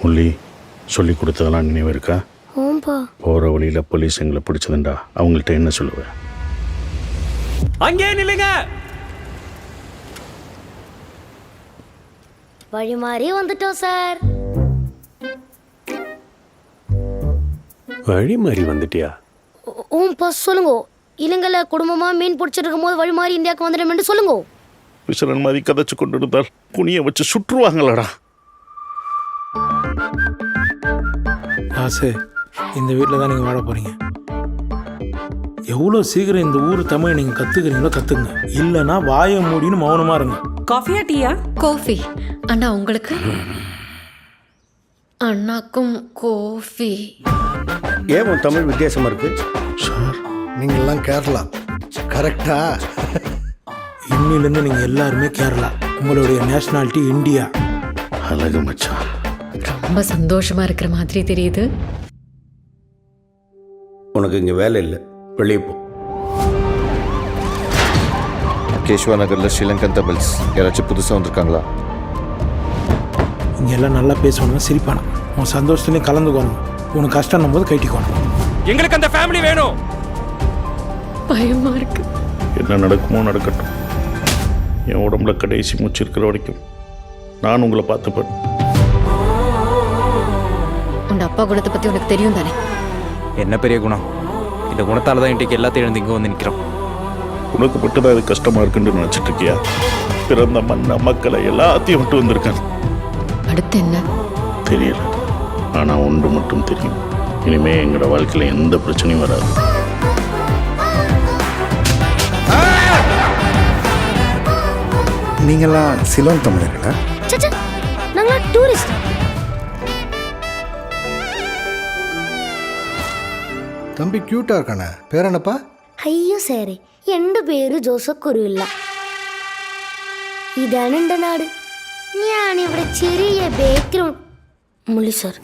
முள்ளி சொல்லி கொடுத்ததெல்லாம் நினைவு இருக்கா? ஓம்பா. போகிற வழியில் போலீஸ் எங்களை பிடிச்சதுண்டா, அவங்கள்ட்ட என்ன சொல்லுவேன்? அங்கே நில்லுங்க. வழி மாறி வந்துட்டோம் சார். வழி மாறி வந்துட்டியா? ஓம்பா சொல்லுங்க. இலங்கையில குடும்பமா மீன் பிடிச்சிட்டு இருக்கும் போது வழி மாறி இந்தியாவுக்கு வந்துடும் சொல்லுங்க. விசரன் மாதிரி கதைச்சு கொண்டு இருந்தால் குனியை வச்சு சுற்றுவாங்களடா. ஆசை, இந்த வீட்டில் தான் நீங்கள் வாழ போகிறீங்க. எவ்வளோ சீக்கிரம் இந்த ஊர் தமிழ் நீங்கள் கற்றுக்கிறீங்களோ கற்றுக்குங்க. இல்லைன்னா வாயை மூடின்னு மௌனமாக இருங்க. காஃபியா டீயா? காஃபி. அண்ணா உங்களுக்கு? அண்ணாக்கும் காஃபி. ஏன் உன் தமிழ் வித்தியாசமாக இருக்கு? சார், நீங்கள்லாம் கேரளா கரெக்டா? இன்னிலேருந்து நீங்கள் எல்லாருமே கேரளா. உங்களுடைய நேஷ்னாலிட்டி இந்தியா. அழகு மச்சான். ரொம்ப சந்தோஷமா இருக்கிற மாதிரி தெரியுது. உனக்கு இங்கே வேலை இல்லை, வெளியே போ. கேஷ்வா நகரில் ஸ்ரீலங்கன் தமிழ்ஸ் யாராச்சும் புதுசாக வந்திருக்காங்களா? இங்கே எல்லாம் நல்லா பேசணும், சிரிப்பானு. உன் சந்தோஷத்துலேயும் கலந்துக்கணும். உனக்கு கஷ்டம் போது கைட்டிக்கணும். எங்களுக்கு அந்த ஃபேமிலி வேணும். பயமா இருக்கு. என்ன நடக்குமோ நடக்கட்டும். என் உடம்புல கடைசி மூச்சு இருக்கிற வரைக்கும் நான் உங்களை பார்த்துப்பேன். உன் அப்பா குணத்தை பத்தி உனக்கு தெரியும் தானே? என்ன பெரிய குணம். இந்த குணத்தால தான் இன்றைக்கு எல்லாத்தையும் எழுந்து இங்கே வந்து நிற்கிறோம். உனக்கு மட்டும்தான் அது கஷ்டமா இருக்குன்னு நினைச்சிட்டு இருக்கியா? பிறந்த மண்ண மக்களை எல்லாத்தையும் விட்டு வந்திருக்கேன். அடுத்து என்ன தெரியல. ஆனா ஒன்று மட்டும் தெரியும், இனிமே எங்களோட வாழ்க்கையில எந்த பிரச்சனையும் வராது. நீங்களாம் சிலோன் தமிழர்களா? சச்சா, நாங்களா டூரிஸ்ட். தம்பி க்யூட்டாக இருக்கானே, பேர் என்னப்பா? അയ്യോ സാറേ, എൻ്റെ പേര് ജോസഫ് കുരുവില്ല. ഇതാണ് എൻ്റെ നാട്. ഞാനിവിടെ ചെറിയ ബേക്കറി. മുള്ളി സാർ,